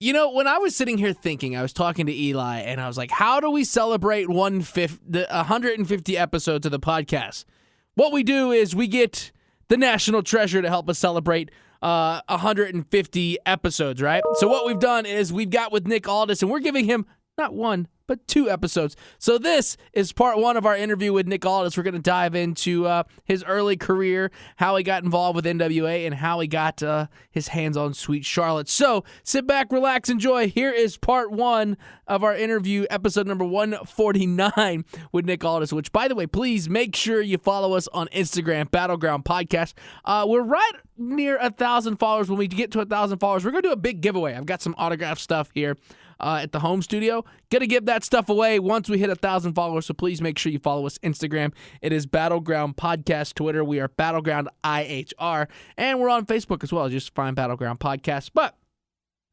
When I was sitting here thinking, I was talking to Eli, and I was like, how do we celebrate 150 episodes of the podcast? What we do is we get the National Treasure to help us celebrate 150 episodes, right? So what we've done is we've got with Nick Aldis, and we're giving him not one, but 2 episodes. So this is part 1 of our interview with Nick Aldis. We're going to dive into his early career, how he got involved with NWA, and how he got his hands on Sweet Charlotte. So sit back, relax, enjoy. Here is part 1 of our interview, episode number 149 with Nick Aldis, which, by the way, please make sure you follow us on Instagram, Battleground Podcast. We're right near 1,000 followers. When we get to 1,000 followers, we're going to do a big giveaway. I've got some autograph stuff here at the home studio. Gonna give that stuff away once we hit 1,000 followers, so please make sure you follow us Instagram. It is Battleground Podcast. Twitter, we are Battleground IHR, and we're on Facebook as well. Just find Battleground Podcast. But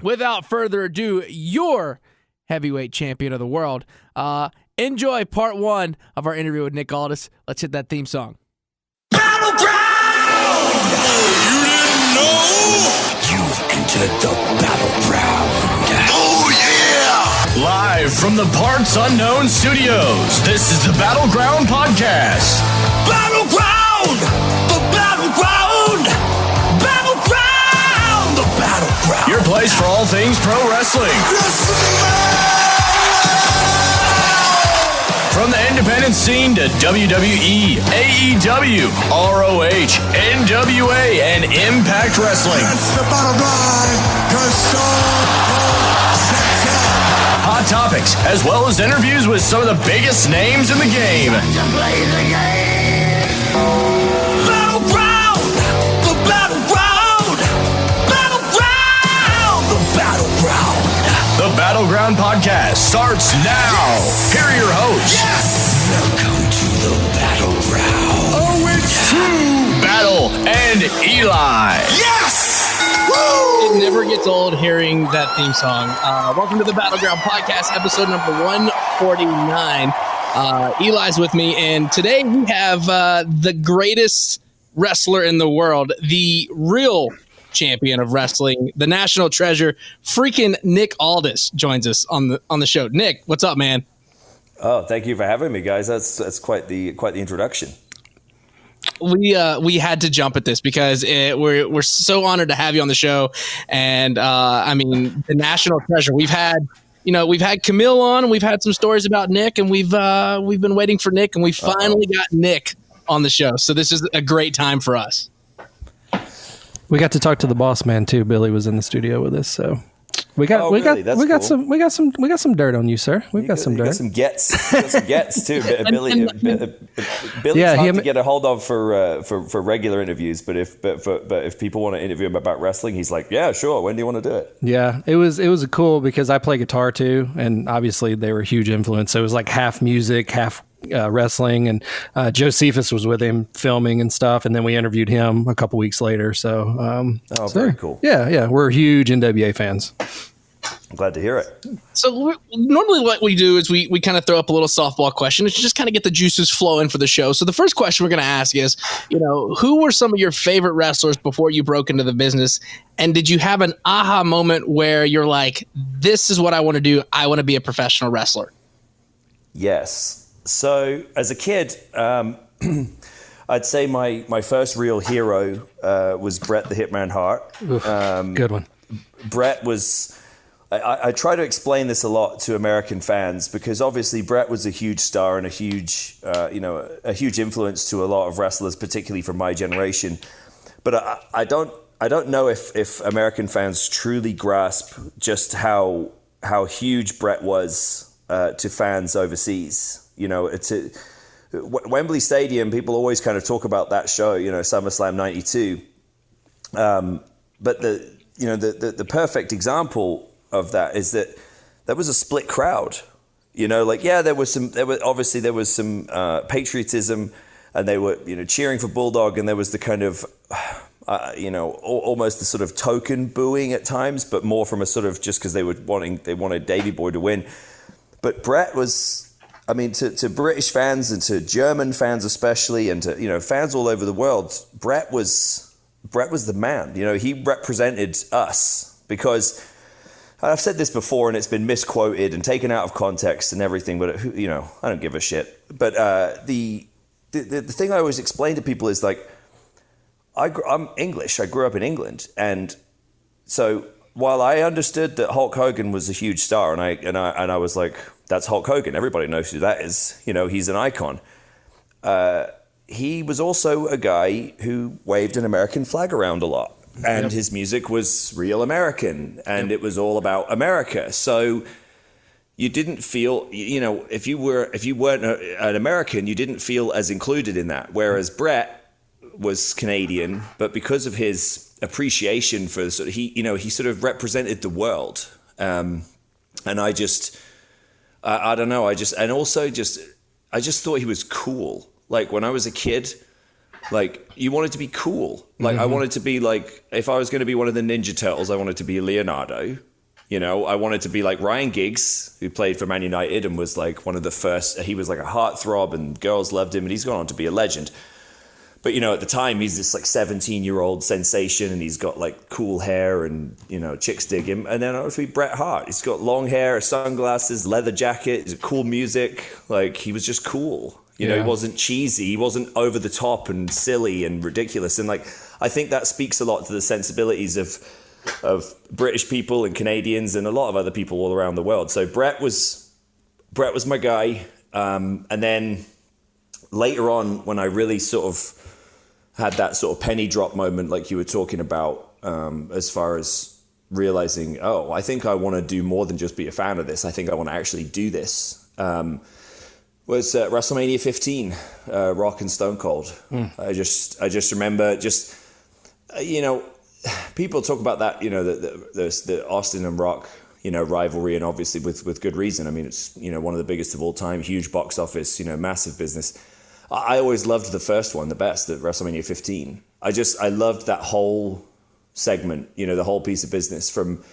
without further ado, your heavyweight champion of the world. Enjoy part 1 of our interview with Nick Aldis. Let's hit that theme song. Battleground! You didn't know? You've entered the battleground. Oh, yeah! Live from the Parts Unknown Studios, this is the Battleground Podcast. Battleground! The battleground! Battleground! The battleground! Your place for all things pro wrestling. From the independent scene to WWE, AEW, ROH, NWA, and Impact Wrestling. That's the bottom line, 'cause Stone Cold sets up. Hot topics, as well as interviews with some of the biggest names in the game. Battleground! The battleground! Battleground! The battleground! The Battleground Podcast starts now. Here are your hosts. Yes! Welcome to the Battleground. Oh, it's true! Battle and Eli. Yes! Woo! It never gets old hearing that theme song. Welcome to the Battleground Podcast, episode number 149. Eli's with me, and today we have the greatest wrestler in the world, the real champion of wrestling, the National Treasure, freaking Nick Aldis joins us on the show. Nick, what's up, man? Oh, thank you for having me, guys. That's quite the introduction. We had to jump at this because we're so honored to have you on the show, and I mean, the National Treasure. We've had Camille on, and we've had some stories about Nick, and we've been waiting for Nick, and we finally got Nick on the show. So this is a great time for us. We got to talk to the boss man too. Billy was in the studio with us, so we got some dirt on you, sir. We got some gets too. Billy's hard to get a hold of for regular interviews, but if people want to interview him about wrestling, he's like, yeah, sure. When do you want to do it? Yeah, it was cool because I play guitar too, and obviously they were a huge influence. So it was like half music, half wrestling, and Josephus was with him filming and stuff, and then we interviewed him a couple weeks later. So, very cool. Yeah, we're huge NWA fans. I'm glad to hear it. So normally what we do is we kind of throw up a little softball question to just kind of get the juices flowing for the show. So the first question we're going to ask is, who were some of your favorite wrestlers before you broke into the business? And did you have an aha moment where you're like, this is what I want to do. I want to be a professional wrestler? Yes. So as a kid, I'd say my first real hero was Bret the Hitman Hart. Oof, good one. Bret was... I try to explain this a lot to American fans because obviously Bret was a huge star and a huge influence to a lot of wrestlers, particularly from my generation. But I don't know if American fans truly grasp just how huge Bret was to fans overseas. Wembley Stadium, people always kind of talk about that show, SummerSlam 92. But the perfect example of that is that there was a split crowd. There was some patriotism, and they were cheering for Bulldog, and there was the kind of almost the sort of token booing at times, but more from a sort of just because they wanted Davey Boy to win. But Bret was, to British fans and to German fans especially, and to fans all over the world, Bret was the man. He represented us because I've said this before and it's been misquoted and taken out of context and everything, but I don't give a shit. But the thing I always explain to people is like, I'm English. I grew up in England, and so while I understood that Hulk Hogan was a huge star, and I was like, that's Hulk Hogan. Everybody knows who that is. He's an icon. He was also a guy who waved an American flag around a lot, and his music was real American, and it was all about America. So you didn't feel, if you weren't an American, you didn't feel as included in that. Whereas Bret was Canadian, but because of his appreciation for he sort of represented the world. And I just don't know. I just thought he was cool. Like when I was a kid, like you wanted to be cool. Like I wanted to be like, if I was going to be one of the Ninja Turtles, I wanted to be Leonardo. I wanted to be like Ryan Giggs, who played for Man United and was like one of the first. He was like a heartthrob and girls loved him, and he's gone on to be a legend. But, at the time, he's this like 17-year-old sensation, and he's got like cool hair and, chicks dig him. And then obviously Bret Hart, he's got long hair, sunglasses, leather jacket, cool music. Like he was just cool. He wasn't cheesy. He wasn't over the top and silly and ridiculous. And like, I think that speaks a lot to the sensibilities of British people and Canadians and a lot of other people all around the world. So Bret was my guy. And then later on, when I really sort of had that sort of penny drop moment like you were talking about, as far as realizing, I think I want to do more than just be a fan of this. I think I want to actually do this. Was WrestleMania 15, Rock and Stone Cold. I just remember people talk about that, the Austin and Rock, rivalry, and obviously with good reason. I mean, it's, one of the biggest of all time, huge box office, massive business. I always loved the first one the best, the WrestleMania 15. I loved that whole segment, the whole piece of business, from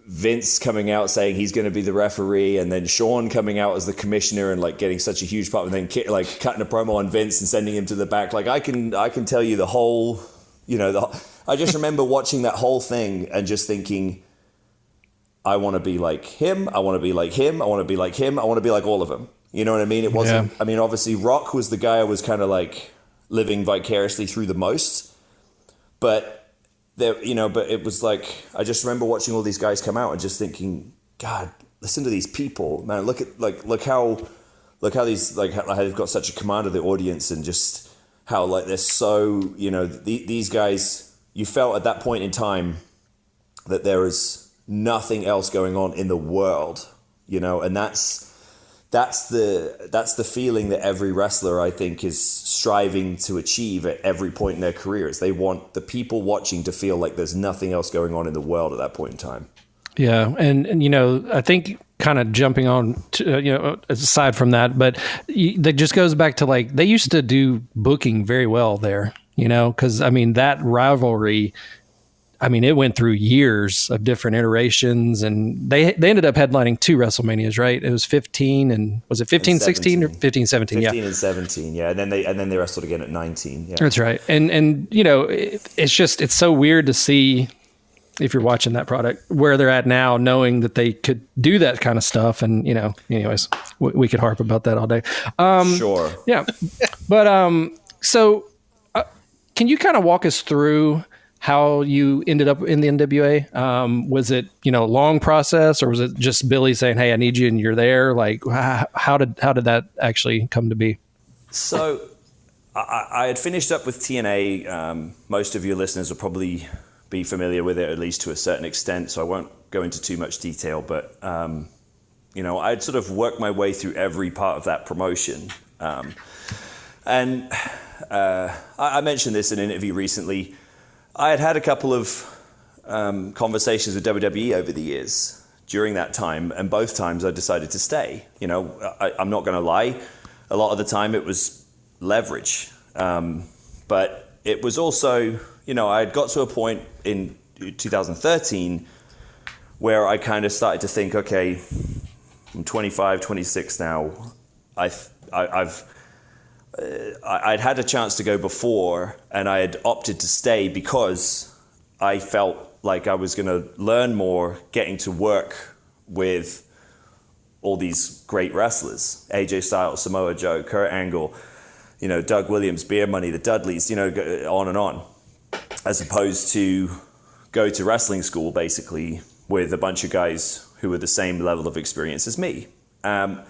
Vince coming out saying he's going to be the referee, and then Shawn coming out as the commissioner and like getting such a huge part, and then like cutting a promo on Vince and sending him to the back. Like I can tell you the whole, I just remember watching that whole thing and just thinking, I want to be like him. I want to be like him. I want to be like him. I want to be like all of them. You know what I mean? It wasn't, I mean, obviously Rock was the guy I was kind of like living vicariously through the most, but it was like, I just remember watching all these guys come out and just thinking, God, listen to these people, man. Look how these, like how they've got such a command of the audience, and just how like they're so, these guys, you felt at that point in time that there is nothing else going on in the world, and that's the feeling that every wrestler, I think, is striving to achieve at every point in their careers. They want the people watching to feel like there's nothing else going on in the world at that point in time. Yeah. And I think kind of jumping on to, aside from that, but that just goes back to like, they used to do booking very well there, cause I mean, that rivalry, I mean, it went through years of different iterations, and they ended up headlining 2 WrestleManias, right? It was 15 and was it 15, 16 or 15, 17? 15 and 17. Yeah. And then they wrestled again at 19. Yeah. That's right. And it's so weird to see, if you're watching that product, where they're at now, knowing that they could do that kind of stuff. And, anyways, we could harp about that all day. Sure. Yeah. But, so can you kind of walk us through how you ended up in the NWA? Was it, a long process, or was it just Billy saying, "Hey, I need you," and you're there? Like, how did that actually come to be? So I had finished up with TNA. Most of your listeners will probably be familiar with it, at least to a certain extent. So I won't go into too much detail, but, I'd sort of worked my way through every part of that promotion. And I mentioned this in an interview recently. I had a couple of conversations with WWE over the years during that time, and both times I decided to stay. I'm not going to lie, a lot of the time it was leverage, but it was also, I had got to a point in 2013 where I kind of started to think, okay, I'm 25, 26 now. I'd had a chance to go before, and I had opted to stay because I felt like I was going to learn more getting to work with all these great wrestlers, AJ Styles, Samoa Joe, Kurt Angle, Doug Williams, Beer Money, the Dudleys, on and on, as opposed to go to wrestling school basically with a bunch of guys who were the same level of experience as me. That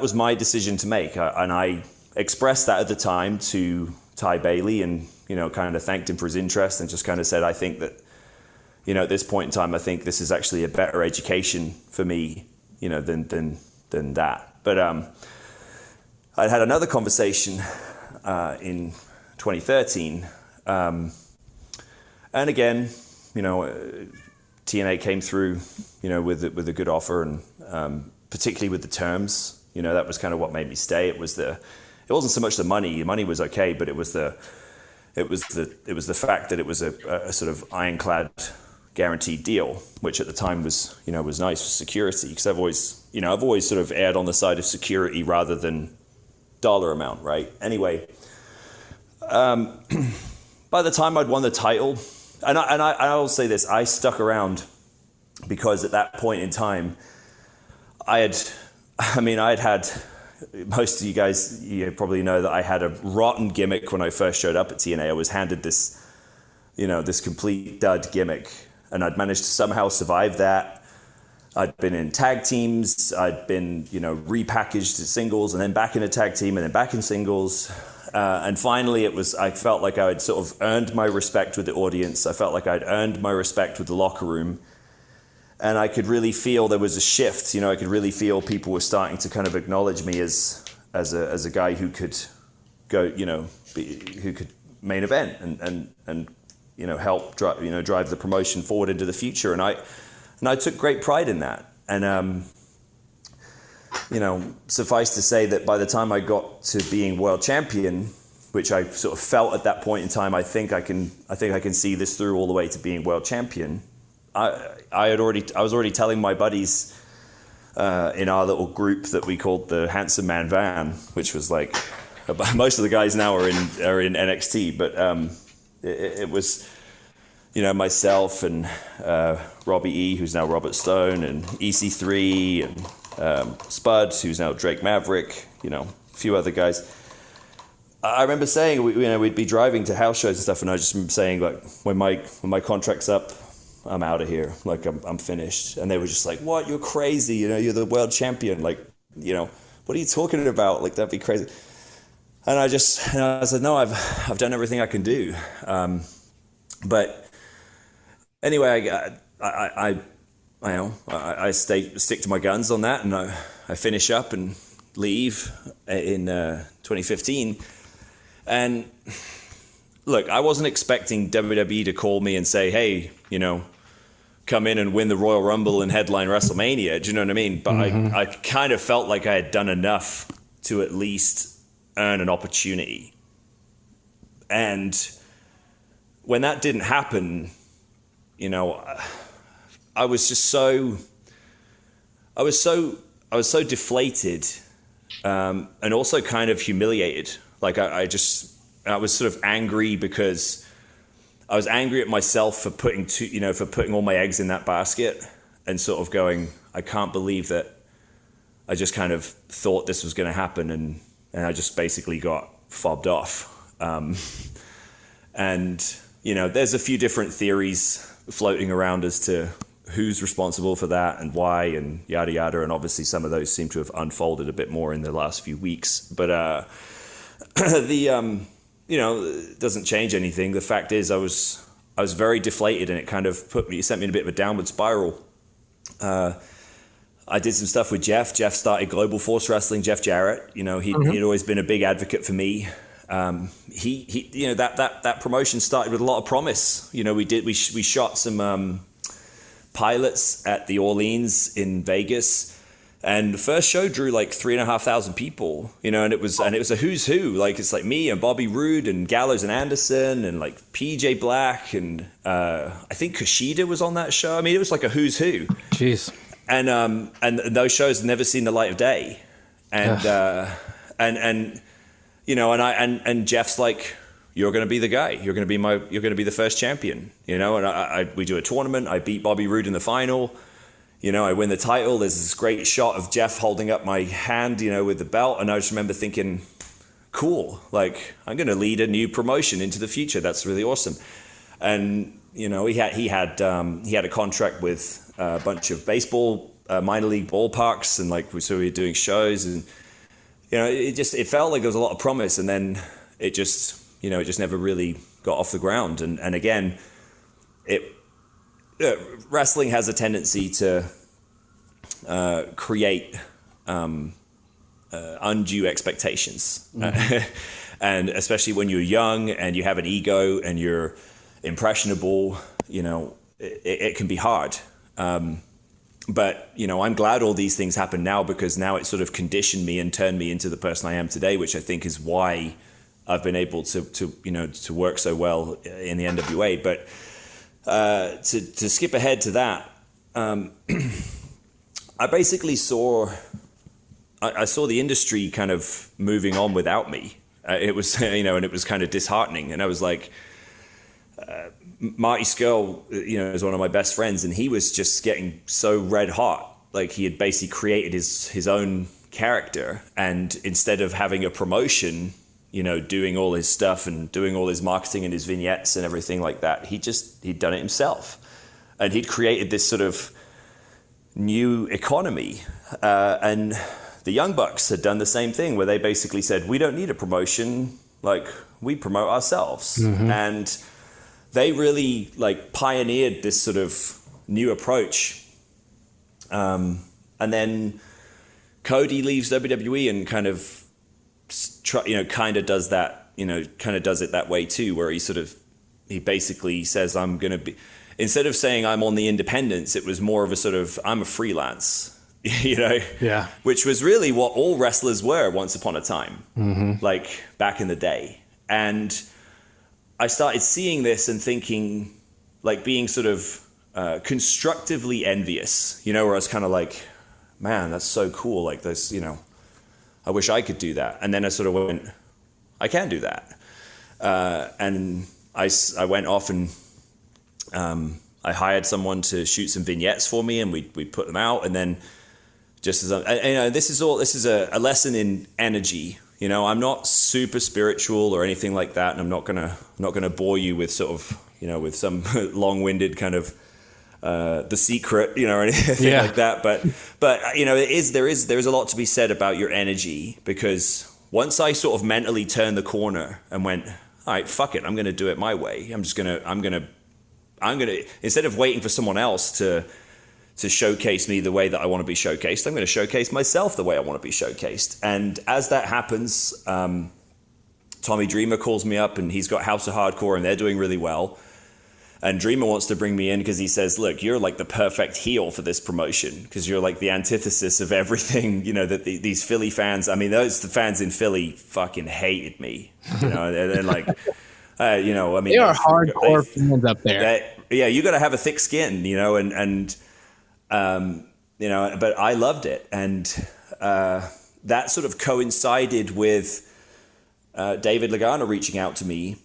was my decision to make. And I expressed that at the time to Ty Bailey and, kind of thanked him for his interest and just kind of said, I think that, at this point in time, I think this is actually a better education for me, than that. But I had another conversation in 2013. And again, TNA came through, with a good offer, and particularly with the terms, that was kind of what made me stay. It wasn't so much the money. The money was okay, but it was the fact that it was a sort of ironclad guaranteed deal, which at the time was nice for security, because I've always sort of erred on the side of security rather than dollar amount, right? Anyway, by the time I'd won the title, and I'll say this, I stuck around because at that point in time, I had most of you guys, probably know that I had a rotten gimmick when I first showed up at TNA. I was handed this complete dud gimmick, and I'd managed to somehow survive that. I'd been in tag teams, I'd been, repackaged to singles, and then back in a tag team, and then back in singles. And finally, I felt like I had sort of earned my respect with the audience. I felt like I'd earned my respect with the locker room. And I could really feel there was a shift. I could really feel people were starting to kind of acknowledge me as a guy who could go, who could main event and help drive the promotion forward into the future. And I took great pride in that. And suffice to say that by the time I got to being world champion, which I sort of felt at that point in time, I think I can see this through all the way to being world champion. I was already telling my buddies in our little group that we called the Handsome Man Van, which was like most of the guys now are in NXT, but it was myself and Robbie E, who's now Robert Stone, and EC3 and Spud, who's now Drake Maverick, a few other guys. I remember saying we'd be driving to house shows and stuff, and I just remember saying, like, when my contract's up, I'm out of here. Like, I'm finished. And they were just like, what? You're crazy. You're the world champion. Like, what are you talking about? Like, that'd be crazy. And I said, no, I've done everything I can do. But anyway, I stick to my guns on that, and I finish up and leave in 2015. And look, I wasn't expecting WWE to call me and say, hey, come in and win the Royal Rumble and headline WrestleMania. Do you know what I mean? But I kind of felt like I had done enough to at least earn an opportunity. And when that didn't happen, I was so deflated, and also kind of humiliated. Like I was sort of angry because I was angry at myself for putting all my eggs in that basket, and sort of going, I can't believe that I just kind of thought this was going to happen, and I just basically got fobbed off. And there's a few different theories floating around as to who's responsible for that and why and yada yada, and obviously some of those seem to have unfolded a bit more in the last few weeks. But it doesn't change anything. The fact is, I was very deflated, and it kind of sent me in a bit of a downward spiral. I did some stuff with Jeff. Jeff started Global Force Wrestling. Jeff Jarrett, he'd always been a big advocate for me. That promotion started with a lot of promise. We shot some pilots at the Orleans in Vegas. And the first show drew like 3,500 people, and it was a who's who. Like, it's like me and Bobby Roode and Gallows and Anderson and like PJ Black and I think Kushida was on that show. I mean, it was like a who's who. Jeez. And those shows had never seen the light of day. And and Jeff's like, you're going to be the guy. You're going to be the first champion, you know? And we do a tournament. I beat Bobby Roode in the final. You know, I win the title. There's this great shot of Jeff holding up my hand, you know, with the belt. And I just remember thinking, cool, like, I'm going to lead a new promotion into the future. That's really awesome. And, you know, he had a contract with a bunch of baseball, minor league ballparks. And like, so we were doing shows, and, you know, it felt like there was a lot of promise. And then it just never really got off the ground. And again, wrestling has a tendency to create undue expectations. And especially when you're young and you have an ego and you're impressionable, you know, it can be hard. But, you know, I'm glad all these things happen now, because now it sort of conditioned me and turned me into the person I am today, which I think is why I've been able to work so well in the NWA. But to skip ahead to that, I basically saw the industry kind of moving on without me. It was, you know, and it was kind of disheartening. And I was like, Marty Scurll, you know, is one of my best friends, and he was just getting so red hot. Like, he had basically created his own character, and instead of having a promotion, you know, doing all his stuff and doing all his marketing and his vignettes and everything like that, he'd done it himself. And he'd created this sort of new economy. And the Young Bucks had done the same thing, where they basically said, we don't need a promotion, like, we promote ourselves. Mm-hmm. And they really, like, pioneered this sort of new approach. And then Cody leaves WWE and kind of does that, you know, kind of does it that way too, where he basically says, I'm going to be, instead of saying I'm on the independents, it was more of a sort of, I'm a freelance, you know? Yeah. Which was really what all wrestlers were once upon a time, mm-hmm. like back in the day. And I started seeing this and thinking, like, being sort of constructively envious, you know, where I was kind of like, man, that's so cool. Like, this, you know, I wish I could do that. And then I sort of went, I can do that. And I went off and I hired someone to shoot some vignettes for me, and we put them out. And then just as you know, this is a lesson in energy. You know, I'm not super spiritual or anything like that, and I'm not gonna bore you with sort of, you know, with some long-winded kind of The Secret, you know, or anything like that. But you know, there is a lot to be said about your energy, because once I sort of mentally turned the corner and went, all right, fuck it, I'm gonna do it my way. I'm gonna instead of waiting for someone else to showcase me the way that I want to be showcased, I'm going to showcase myself the way I want to be showcased. And as that happens, Tommy Dreamer calls me up, and he's got House of Hardcore, and they're doing really well. And Dreamer wants to bring me in because he says, look, you're like the perfect heel for this promotion, because you're like the antithesis of everything, you know, that these Philly fans, I mean, the fans in Philly fucking hated me. You know, they're like, you know, I mean, they are hardcore fans up there. Yeah, you got to have a thick skin, you know, and you know, but I loved it. And that sort of coincided with David Lagana reaching out to me.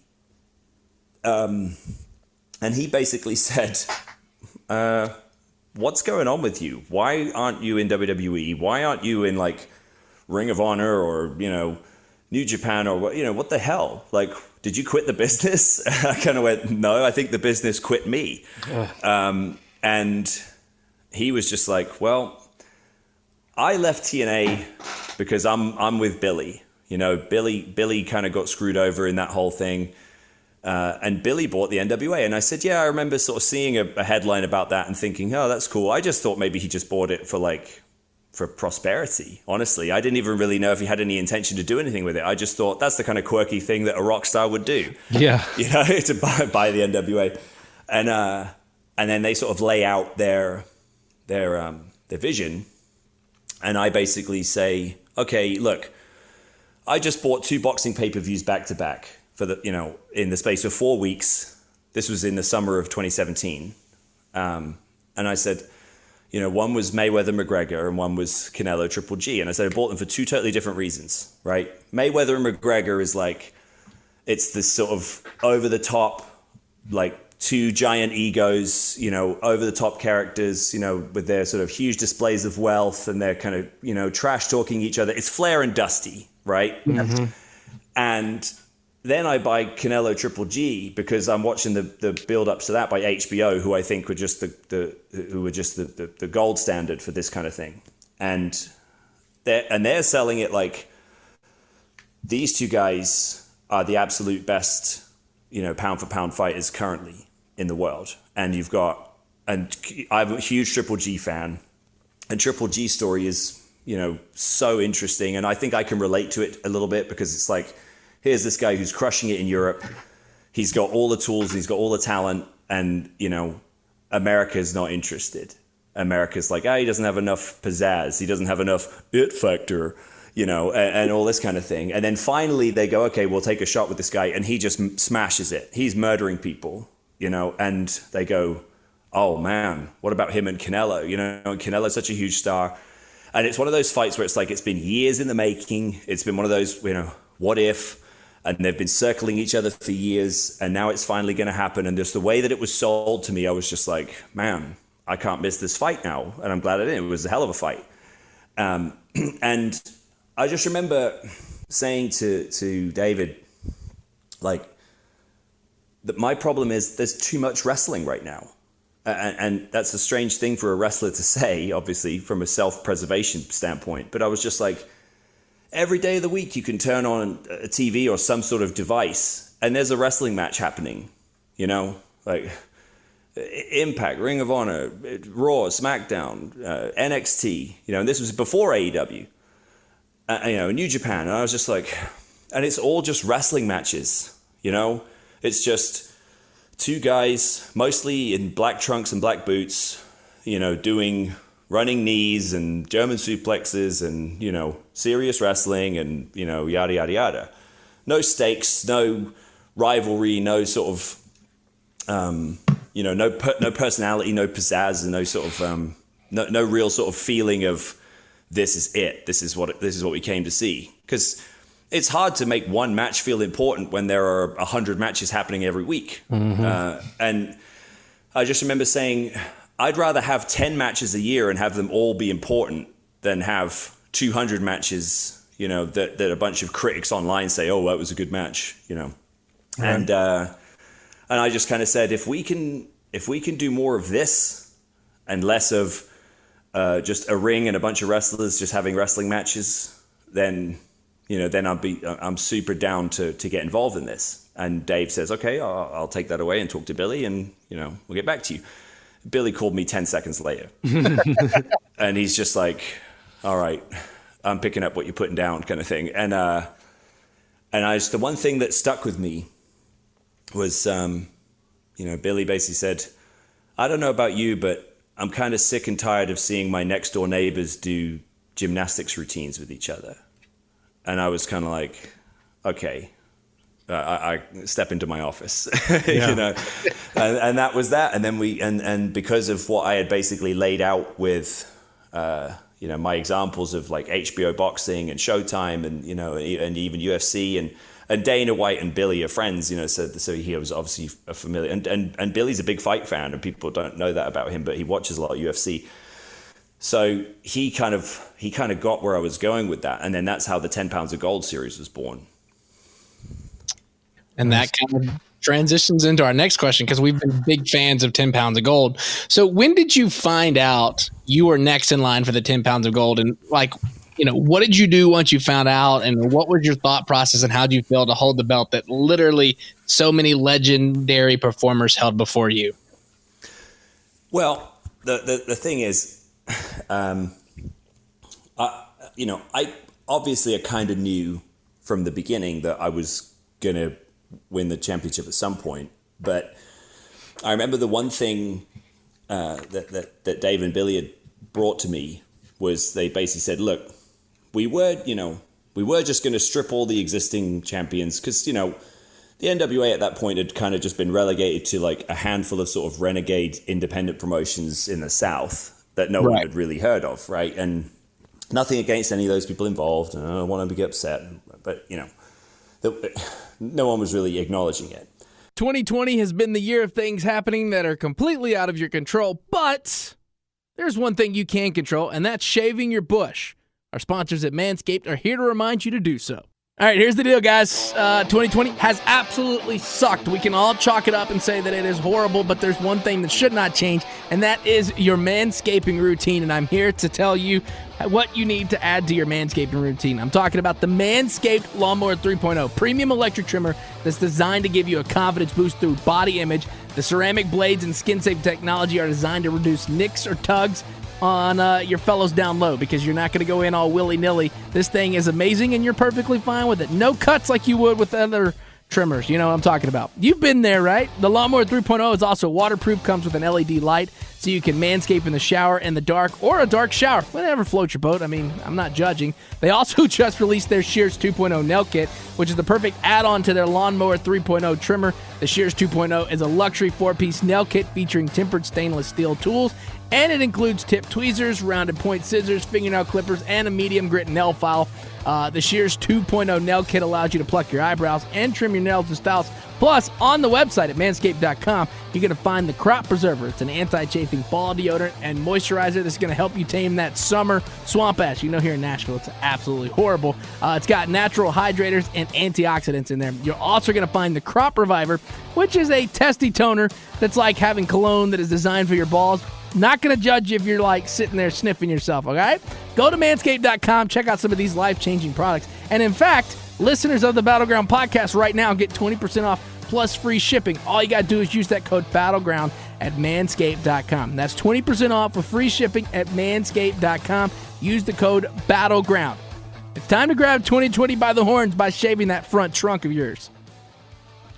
And he basically said, what's going on with you? Why aren't you in WWE? Why aren't you in, like, Ring of Honor or, you know, New Japan or what, you know, what the hell? Like, did you quit the business? I kind of went, no, I think the business quit me. And he was just like, well, I left TNA because I'm with Billy. You know, Billy kind of got screwed over in that whole thing. And Billy bought the NWA. And I said, yeah, I remember sort of seeing a headline about that and thinking, oh, that's cool. I just thought maybe he just bought it for prosperity. Honestly, I didn't even really know if he had any intention to do anything with it. I just thought that's the kind of quirky thing that a rock star would do. Yeah. You know, to buy the NWA. And then they sort of lay out their vision. And I basically say, okay, look, I just bought 2 boxing pay-per-views back to back for the, you know, in the space of 4 weeks. This was in the summer of 2017. And I said, you know, one was Mayweather McGregor and one was Canelo Triple G. And I said, I bought them for 2 totally different reasons, right? Mayweather and McGregor is like, it's this sort of over the top, like two giant egos, over the top characters, with their sort of huge displays of wealth, and they're kind of, trash talking each other. It's Flair and Dusty, right? Mm-hmm. And then I buy Canelo Triple G because I'm watching the build ups to that by HBO, who I think were just the gold standard for this kind of thing. And they're selling it like these two guys are the absolute best, pound for pound fighters currently in the world. And I'm a huge Triple G fan, and Triple G story is, so interesting. And I think I can relate to it a little bit because it's like, here's this guy who's crushing it in Europe. He's got all the tools, he's got all the talent, and, America's not interested. America's like, he doesn't have enough pizzazz. He doesn't have enough it factor, and all this kind of thing. And then finally they go, okay, we'll take a shot with this guy. And he just smashes it. He's murdering people, and they go, oh man, what about him and Canelo? Canelo's such a huge star. And it's one of those fights where it's like, it's been years in the making. It's been one of those, what if? And they've been circling each other for years, and now it's finally going to happen. And just the way that it was sold to me, I was just like, man, I can't miss this fight now. And I'm glad I didn't. It was a hell of a fight. And I just remember saying to David, like, that my problem is there's too much wrestling right now. And that's a strange thing for a wrestler to say, obviously, from a self-preservation standpoint. But I was just like, every day of the week, you can turn on a TV or some sort of device, and there's a wrestling match happening, like Impact, Ring of Honor, Raw, SmackDown, NXT, and this was before AEW, New Japan. And I was just like, and it's all just wrestling matches, it's just two guys, mostly in black trunks and black boots, doing running knees and German suplexes and, serious wrestling and, yada, yada, yada. No stakes, no rivalry, no sort of, no personality, no pizzazz, and no sort of, no real sort of feeling of this is it. This is what we came to see. Because it's hard to make one match feel important when there are 100 matches happening every week. Mm-hmm. And I just remember saying, I'd rather have 10 matches a year and have them all be important than have 200 matches, that a bunch of critics online say, oh, that was a good match, Right. And I just kind of said, if we can do more of this and less of just a ring and a bunch of wrestlers just having wrestling matches, then I'm super down to get involved in this. And Dave says, okay, I'll take that away and talk to Billy, and we'll get back to you. Billy called me 10 seconds later. And he's just like, all right, I'm picking up what you're putting down, kind of thing. And the one thing that stuck with me was, Billy basically said, I don't know about you, but I'm kind of sick and tired of seeing my next door neighbors do gymnastics routines with each other. And I was kind of like, okay. I step into my office, yeah. And that was that. And then and because of what I had basically laid out with, my examples of like HBO boxing and Showtime and, and even UFC and Dana White and Billy are friends, so he was obviously a familiar, and Billy's a big fight fan, and people don't know that about him, but he watches a lot of UFC. So he kind of got where I was going with that. And then that's how the 10 Pounds of Gold series was born. And that kind of transitions into our next question, because we've been big fans of 10 Pounds of Gold. So when did you find out you were next in line for the 10 Pounds of Gold? And what did you do once you found out? And what was your thought process, and how did you feel to hold the belt that literally so many legendary performers held before you? Well, the thing is, I obviously I kind of knew from the beginning that I was going to win the championship at some point. But I remember the one thing that Dave and Billy had brought to me was they basically said, look, we were just going to strip all the existing champions because, the NWA at that point had kind of just been relegated to like a handful of sort of renegade independent promotions in the South that no one had really heard of, right? And nothing against any of those people involved. I don't want them to get upset, but, no one was really acknowledging it. 2020 has been the year of things happening that are completely out of your control, but there's one thing you can control, and that's shaving your bush. Our sponsors at Manscaped are here to remind you to do so. All right, here's the deal, guys. 2020 has absolutely sucked. We can all chalk it up and say that it is horrible, but there's one thing that should not change, and that is your manscaping routine, and I'm here to tell you what you need to add to your manscaping routine. I'm talking about the Manscaped Lawnmower 3.0 premium electric trimmer that's designed to give you a confidence boost through body image. The ceramic blades and skin-safe technology are designed to reduce nicks or tugs on your fellows down low, because you're not going to go in all willy-nilly. This thing is amazing, and you're perfectly fine with it. No cuts like you would with other trimmers. You know what I'm talking about. You've been there, right? The Lawnmower 3.0 is also waterproof, comes with an LED light, so you can manscape in the shower, in the dark, or a dark shower. Whatever floats your boat. I mean, I'm not judging. They also just released their Shears 2.0 nail kit, which is the perfect add-on to their Lawnmower 3.0 trimmer. The Shears 2.0 is a luxury 4-piece nail kit featuring tempered stainless steel tools, and it includes tip tweezers, rounded point scissors, fingernail clippers, and a medium grit nail file. The Shears 2.0 nail kit allows you to pluck your eyebrows and trim your nails in styles. Plus, on the website at manscaped.com, you're going to find the Crop Preserver. It's an anti-chafing fall deodorant and moisturizer that's going to help you tame that summer swamp ash. You know, here in Nashville, it's absolutely horrible. It's got natural hydrators and antioxidants in there. You're also going to find the Crop Reviver, which is a testy toner that's like having cologne that is designed for your balls. Not going to judge you if you're like sitting there sniffing yourself, okay? Go to manscaped.com, check out some of these life-changing products. And in fact, listeners of the Battleground podcast right now get 20% off plus free shipping. All you got to do is use that code Battleground at manscaped.com. That's 20% off with free shipping at manscaped.com. Use the code Battleground. It's time to grab 2020 by the horns by shaving that front trunk of yours.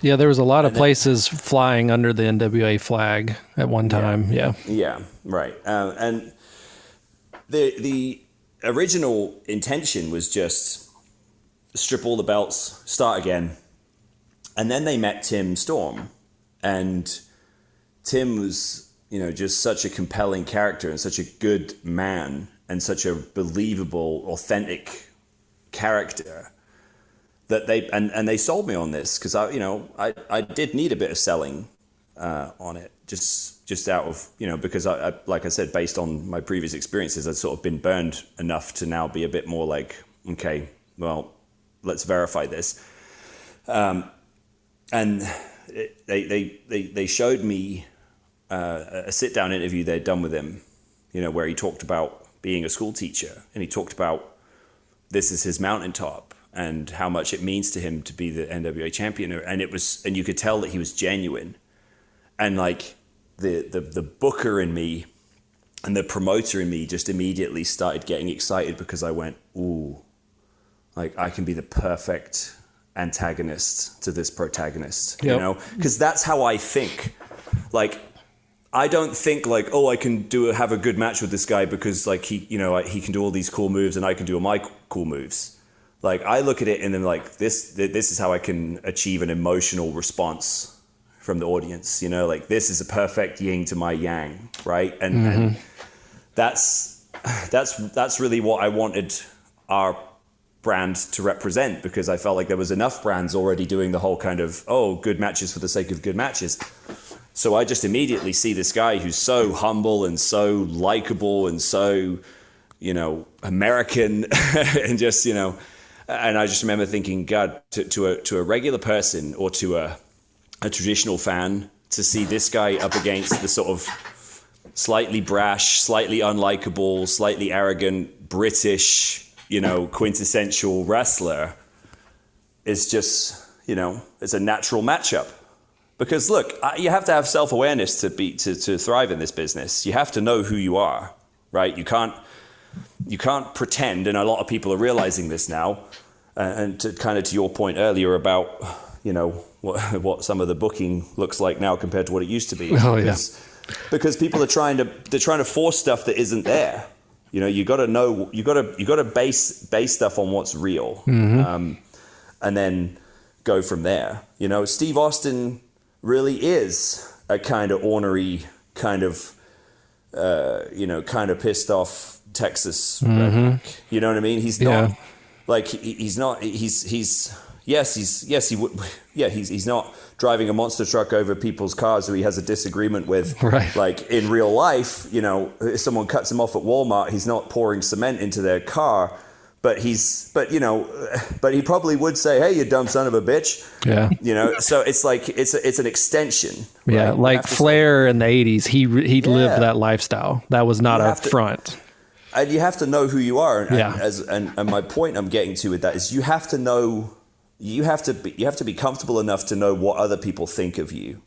Yeah, there was a lot of places flying under the NWA flag at one time. Yeah, right. And the original intention was just strip all the belts, start again. And then they met Tim Storm, and Tim was, just such a compelling character and such a good man and such a believable, authentic character that they sold me on this, because I did need a bit of selling on it, just out of, because I like I said, based on my previous experiences, I'd sort of been burned enough to now be a bit more like, okay, well, let's verify this. And they showed me a sit-down interview they'd done with him, where he talked about being a school teacher, and he talked about this is his mountaintop and how much it means to him to be the NWA champion. And you could tell that he was genuine. And like the booker in me and the promoter in me just immediately started getting excited, because I went, ooh, like I can be the perfect antagonist to this protagonist, because that's how I think. Like, I don't think like, oh, I can have a good match with this guy because like he can do all these cool moves and I can do all my cool moves. Like, I look at it and then like this is how I can achieve an emotional response from the audience. Like, this is a perfect yin to my yang, right? And that's really what I wanted our brand to represent, because I felt like there was enough brands already doing the whole kind of, oh, good matches for the sake of good matches. So I just immediately see this guy who's so humble and so likable and so, American and just, and I just remember thinking, God, to a regular person or to a traditional fan, to see this guy up against the sort of slightly brash, slightly unlikable, slightly arrogant British, quintessential wrestler is just, it's a natural matchup. Because look, you have to have self-awareness to thrive in this business. You have to know who you are, right? You can't pretend, and a lot of people are realizing this now. And to your point earlier about, what some of the booking looks like now compared to what it used to be. Oh, yeah. Because people are trying to force stuff that isn't there. You got to know, you got to base stuff on what's real, and then go from there. Steve Austin really is a kind of ornery, kind of pissed off Texas redneck. You know what I mean? He's not like he's not. He's he's not driving a monster truck over people's cars who he has a disagreement with. Right. Like in real life, if someone cuts him off at Walmart, he's not pouring cement into their car, but he probably would say, "Hey, you dumb son of a bitch." Yeah. So it's like it's an extension. Right? Yeah, like Flair in the 80s, he lived that lifestyle. That was not a front. And you have to know who you are. Yeah. And my point I'm getting to with that is you have to know. You have to be comfortable enough to know what other people think of you,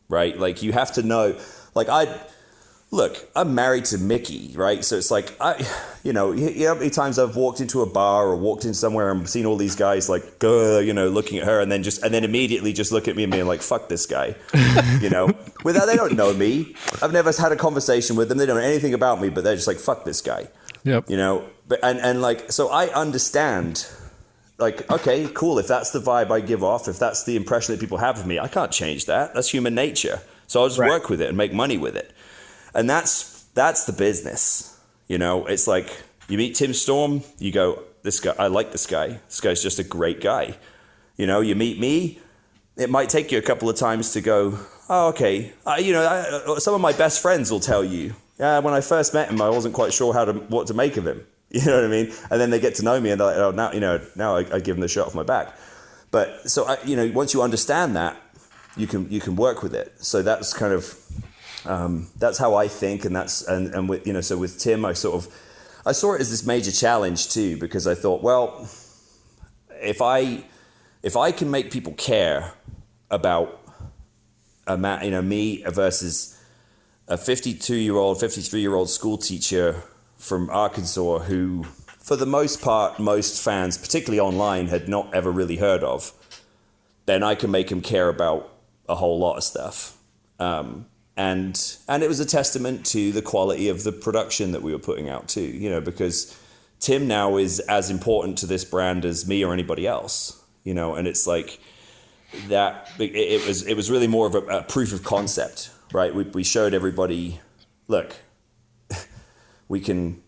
right? Like you have to know, like I'm married to Mickey, right? So it's like you know how many times I've walked into a bar or walked in somewhere and seen all these guys like looking at her and then immediately just look at me and being like, fuck this guy, without they don't know me. I've never had a conversation with them. They don't know anything about me, but they're just like, fuck this guy. Yep. But and like so I understand. Like, okay, cool. If that's the vibe I give off, if that's the impression that people have of me, I can't change that. That's human nature. So I'll just work with it and make money with it. And that's the business. It's like you meet Tim Storm, you go, this guy, I like this guy. This guy's just a great guy. You meet me, it might take you a couple of times to go, oh, okay. Some of my best friends will tell you, when I first met him, I wasn't quite sure what to make of him. You know what I mean? And then they get to know me and they're like, oh, now I give them the shirt off my back. But so, once you understand that, you can work with it. So that's kind of, that's how I think. And with, so with Tim, I saw it as this major challenge too, because I thought, well, if I can make people care about me versus a 52-year-old, 53-year-old school teacher from Arkansas who, for the most part, most fans, particularly online, had not ever really heard of, then I can make them care about a whole lot of stuff. And it was a testament to the quality of the production that we were putting out too, because Tim now is as important to this brand as me or anybody else, and it's like that. It was really more of a proof of concept, right? We showed everybody, look, we can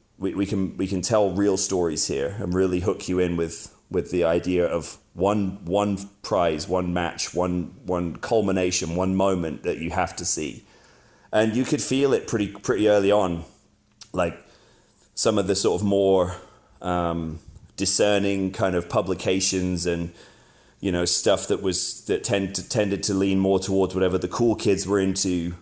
tell real stories here and really hook you in with the idea of one prize, one match, one culmination, one moment that you have to see. And you could feel it pretty early on, like some of the sort of more discerning kind of publications and stuff that tended to lean more towards whatever the cool kids were into.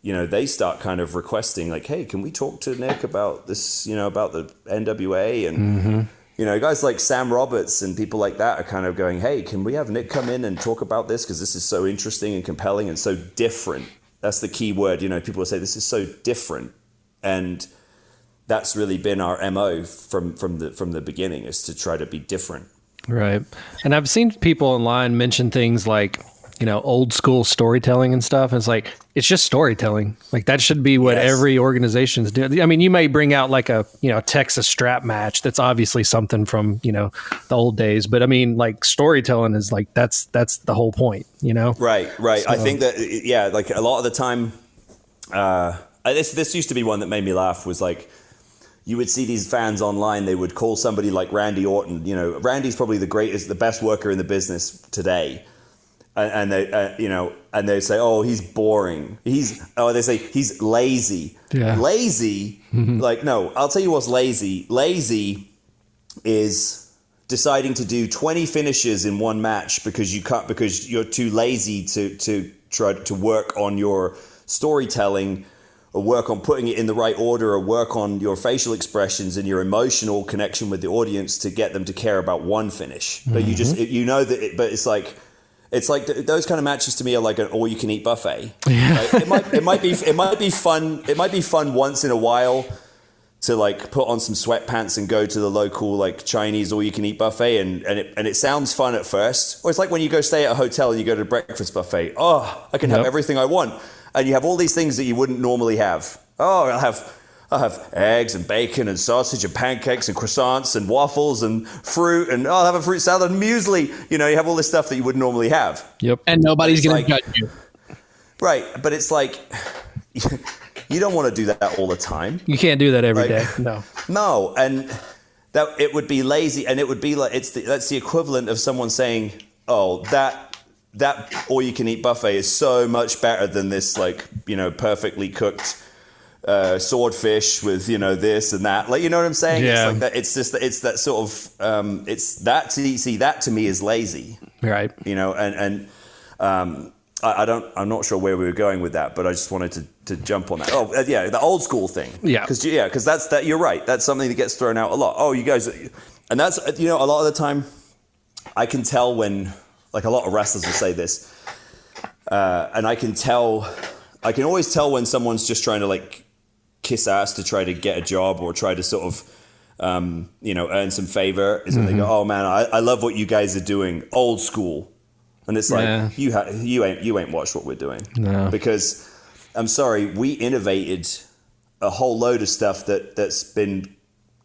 They start kind of requesting like, hey, can we talk to Nick about this, about the NWA? And, guys like Sam Roberts and people like that are kind of going, hey, can we have Nick come in and talk about this? Because this is so interesting and compelling and so different. That's the key word. People will say this is so different. And that's really been our MO from the beginning, is to try to be different. Right. And I've seen people online mention things like, old school storytelling and stuff. It's like, it's just storytelling. Like that should be what every organization's doing. I mean, you may bring out like a, Texas strap match. That's obviously something from, the old days, but I mean, like storytelling is like, that's the whole point, Right. So. I think that, like a lot of the time, this used to be one that made me laugh, was like, you would see these fans online, they would call somebody like Randy Orton, Randy's probably the best worker in the business today. And they, and they say, oh, he's boring. They say he's lazy. Yeah. Lazy? Like, no, I'll tell you what's lazy. Lazy is deciding to do 20 finishes in one match because you're too lazy to try to work on your storytelling, or work on putting it in the right order, or work on your facial expressions and your emotional connection with the audience to get them to care about one finish. But you just, but it's like those kind of matches to me are like an all-you-can-eat buffet. Yeah. Like it might be fun. It might be fun once in a while to like put on some sweatpants and go to the local like Chinese all-you-can-eat buffet, and it sounds fun at first. Or it's like when you go stay at a hotel and you go to a breakfast buffet. Oh, I can have everything I want, and you have all these things that you wouldn't normally have. Oh, I'll have eggs and bacon and sausage and pancakes and croissants and waffles and fruit, and I'll have a fruit salad and muesli. You have all this stuff that you wouldn't normally have. Yep. And nobody's going to judge you. Right. But it's like, you don't want to do that all the time. You can't do that every day. No. No. And that it would be lazy, and it would be like, that's the equivalent of someone saying, oh, that all you can eat buffet is so much better than this, like, you know, perfectly cooked swordfish with, you know, this and that. Like, you know what I'm saying? Yeah. It's like that. It's just, it's that sort of, it's that to see, that to me is lazy. Right. You know, I'm not sure where we were going with that, but I just wanted to jump on that. Oh, yeah, the old school thing. Yeah. Because that's that. You're right. That's something that gets thrown out a lot. Oh, you guys, and that's, you know, a lot of the time, I can tell when, like, a lot of wrestlers will say this, and I can always tell when someone's just trying to, like, kiss ass to try to get a job or try to sort of, you know, earn some favor. Is when they go, oh man, I love what you guys are doing, old school. And it's like, you ain't watched what we're doing. No. Because I'm sorry, we innovated a whole load of stuff that's been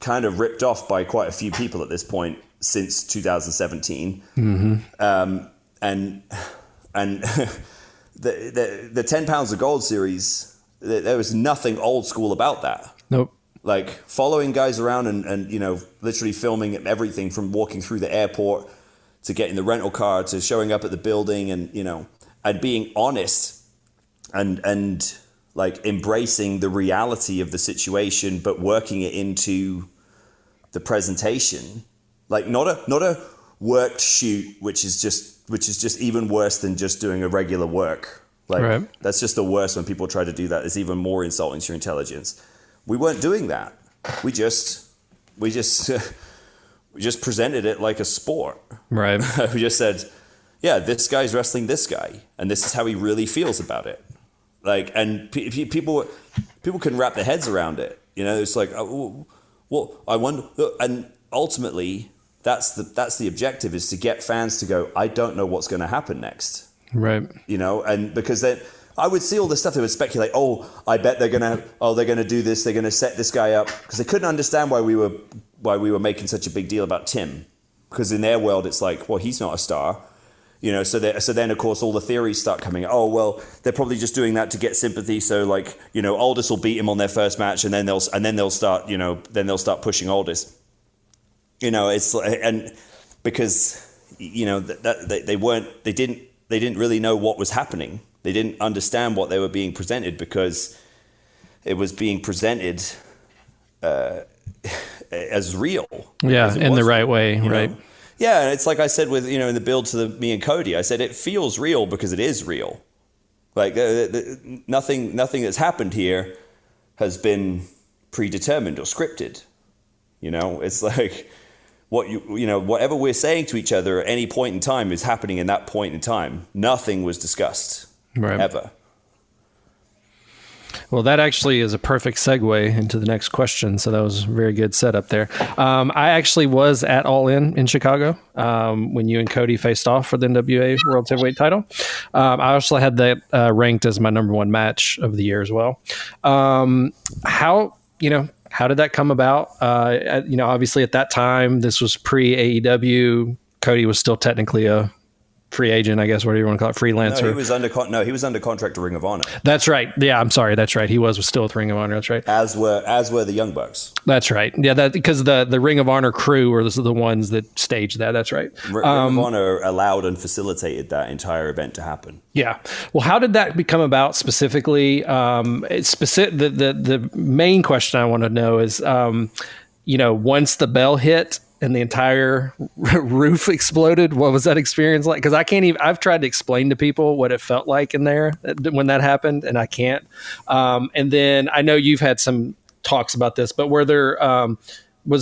kind of ripped off by quite a few people at this point since 2017. And the 10 pounds of gold series, there was nothing old school about that. Nope. Like following guys around and you know, literally filming everything from walking through the airport to getting the rental car to showing up at the building, and, you know, and being honest and like embracing the reality of the situation, but working it into the presentation. Like not a worked shoot, which is just even worse than just doing a regular work. Like that's just the worst when people try to do that. It's even more insulting to your intelligence. We weren't doing that. We just presented it like a sport. Right. We just said, yeah, this guy's wrestling this guy, and this is how he really feels about it. Like, and people can wrap their heads around it. You know, it's like, oh, well, I wonder, and ultimately, that's the objective, is to get fans to go, I don't know what's going to happen next. Right. You know, and because then I would see all the stuff that would speculate, oh, I bet they're going to do this. They're going to set this guy up, because they couldn't understand why we were making such a big deal about Tim, because in their world, it's like, well, he's not a star. You know, so then of course all the theories start coming. Oh, well, they're probably just doing that to get sympathy. So, like, you know, Aldis will beat him on their first match, and then they'll start, you know, pushing Aldis. You know, it's like, and because, you know, they didn't really know what was happening. They didn't understand what they were being presented, because it was being presented as real. Yeah, in the right way, right? Know? Yeah, and it's like I said with, you know, in the build to me and Cody, I said it feels real because it is real. Like nothing that's happened here has been predetermined or scripted. You know, it's like whatever we're saying to each other at any point in time is happening in that point in time. Nothing was discussed ever. Well, that actually is a perfect segue into the next question. So that was a very good setup there. I actually was at All In Chicago when you and Cody faced off for the NWA World Heavyweight title. I also had that ranked as my number one match of the year as well. How did that come about? Obviously at that time, this was pre-AEW. Cody was still technically a free agent, I guess, whatever you want to call it, freelancer. No, he was under contract to Ring of Honor. That's right. Yeah, I'm sorry. That's right. He was still with Ring of Honor. That's right. As were the Young Bucks. That's right. Yeah, that because the Ring of Honor crew were the ones that staged that. That's right. Ring of Honor allowed and facilitated that entire event to happen. Yeah. Well, how did that become about specifically? The main question I want to know is, once the bell hit and the entire roof exploded, what was that experience like? Because I've tried to explain to people what it felt like in there when that happened, and I can't. And then I know you've had some talks about this, but was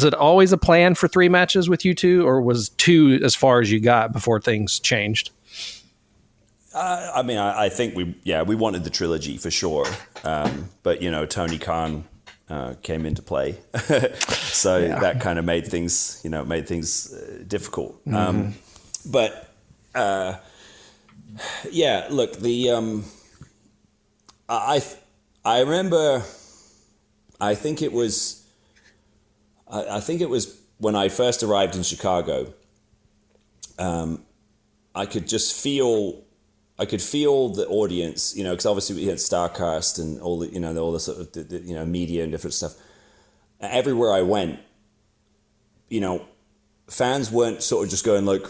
it always a plan for 3 matches with you two, or was 2 as far as you got before things changed? I think we wanted the trilogy for sure. But, Tony Khan came into play. So that kind of made things difficult. Mm-hmm. Look, I remember, I think it was when I first arrived in Chicago. I could feel the audience, because obviously we had StarCast and all the sort of the media and different stuff. Everywhere I went, fans weren't sort of just going like,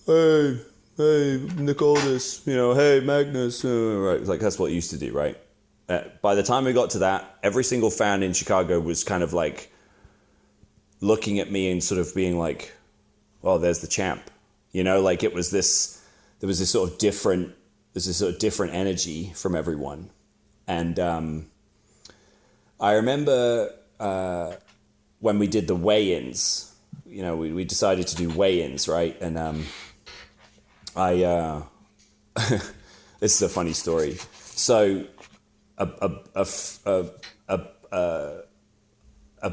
"Hey, hey, Nick Aldis, hey, Magnus, right? Like, that's what it used to do, right? By the time we got to that, every single fan in Chicago was kind of like looking at me and sort of being like, "Oh, there's the champ," Like there was this sort of different energy from everyone, and I remember when we did the weigh-ins, we decided to do weigh-ins, right? And this is a funny story. So a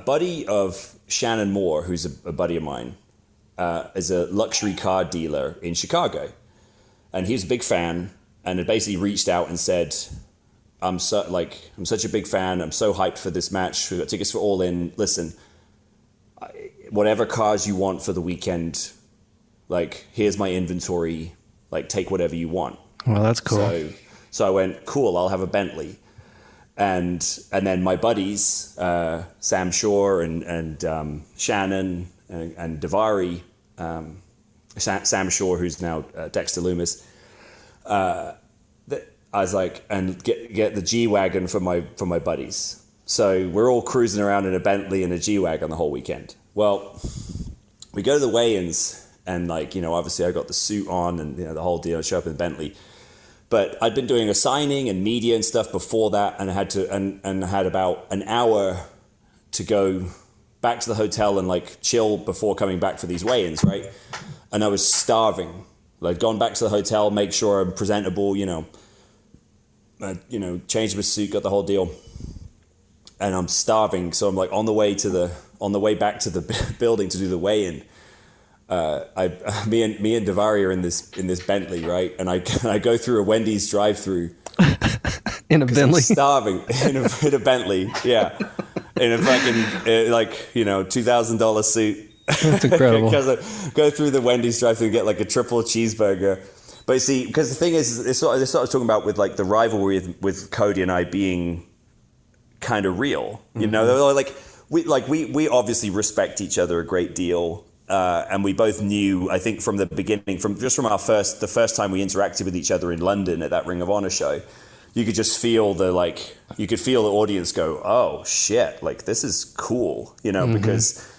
buddy of Shannon Moore, who's a buddy of mine, is a luxury car dealer in Chicago, and he was a big fan, and had basically reached out and said, I'm such a big fan. I'm so hyped for this match. We got tickets for All In. Listen, whatever cars you want for the weekend, like, here's my inventory. Like, take whatever you want. Well, that's cool. So I went, cool, I'll have a Bentley. And then my buddies, Sam Shaw and Shannon and Davari, Sam Shaw, who's now Dexter Loomis, I was like, and get the G-Wagon for my buddies. So we're all cruising around in a Bentley and a G-Wagon the whole weekend. Well, we go to the weigh-ins, and obviously I got the suit on and the whole deal. I show up in the Bentley, but I'd been doing a signing and media and stuff before that, and I had to and I had about an hour to go back to the hotel and chill before coming back for these weigh-ins, right? And I was starving. I'd gone back to the hotel, make sure I'm presentable, changed my suit, got the whole deal, and I'm starving. So I'm on the way back to the building to do the weigh-in. Me and Davari are in this Bentley, right? And I go through a Wendy's drive-through in a Bentley. I'm starving in a Bentley, yeah, in a fucking $2,000 suit. That's incredible. Because I go through the Wendy's drive-through and get a triple cheeseburger. But you see, because the thing is, they sort of talking about with the rivalry with Cody and I being kind of real. Mm-hmm. We obviously respect each other a great deal, and we both knew, I think, from the beginning, from the first time we interacted with each other in London at that Ring of Honor show, you could just feel the audience go, "Oh shit, this is cool," mm-hmm. Because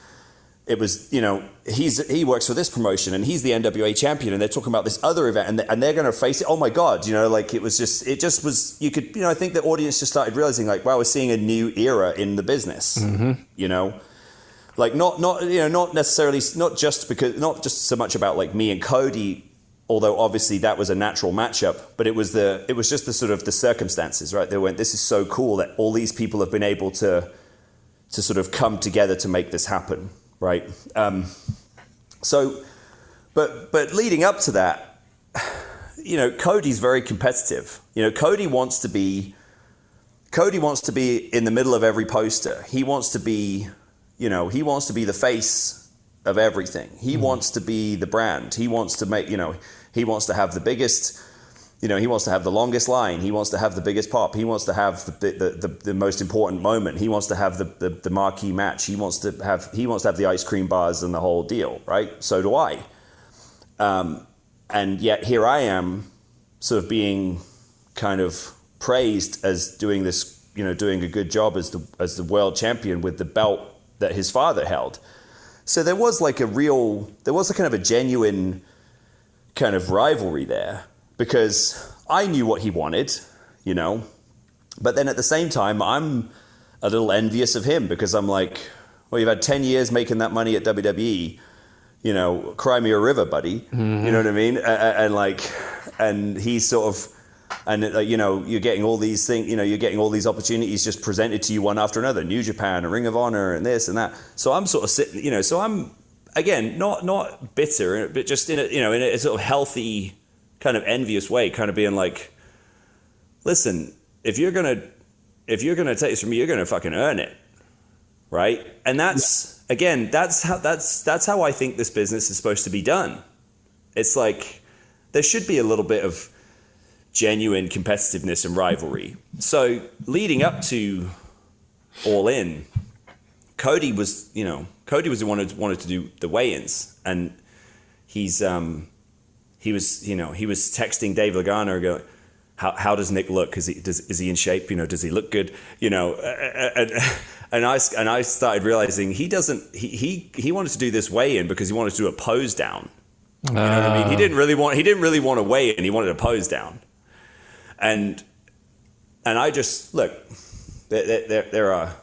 it was, he works for this promotion and he's the NWA champion, and they're talking about this other event and they're going to face it. Oh my God, it was you could, I think the audience just started realizing wow, we're seeing a new era in the business, mm-hmm. Not necessarily, not just so much about me and Cody, although obviously that was a natural matchup, but it was just the sort of the circumstances, right? They went, this is so cool that all these people have been able to sort of come together to make this happen. Right. But leading up to that, Cody's very competitive. Cody wants to be in the middle of every poster. He wants to be the face of everything. He wants to be the brand. He wants to he wants to have the biggest, he wants to have the longest line. He wants to have the biggest pop. He wants to have the most important moment. He wants to have the marquee match. He wants to have the ice cream bars and the whole deal, right? So do I. And yet here I am, sort of being kind of praised as doing this, doing a good job as the world champion with the belt that his father held. So there was a kind of a genuine kind of rivalry there, because I knew what he wanted, but then at the same time, I'm a little envious of him, because I'm well, you've had 10 years making that money at WWE, cry me a river, buddy. Mm-hmm. You know what I mean? And he's sort of, and you're getting all these things, you're getting all these opportunities just presented to you one after another, New Japan, a Ring of Honor, and this and that. So I'm sort of sitting, so I'm, again, not bitter, but just in a sort of healthy, kind of envious way, kind of being listen, if you're gonna take this from me, you're gonna fucking earn it, right? And that's again, that's how I think this business is supposed to be done. It's there should be a little bit of genuine competitiveness and rivalry. So leading up to All In, Cody was the one who wanted to do the weigh-ins, and he's he was texting Dave Lagana going, how does Nick look? Is he in shape? Does he look good? And I started realizing he wanted to do this weigh-in because he wanted to do a pose down. You know what I mean? He didn't really want to weigh in. He wanted a pose down. And I just look. There are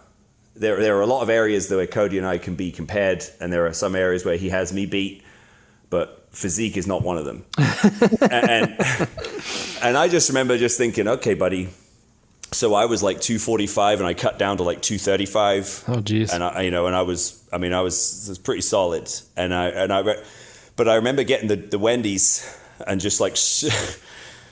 a lot of areas where Cody and I can be compared, and there are some areas where he has me beat, but physique is not one of them. and I just remember just thinking, okay, buddy. So I was like 245 and I cut down to like 235. Oh, geez. And I was pretty solid. But I remember getting the Wendy's and just like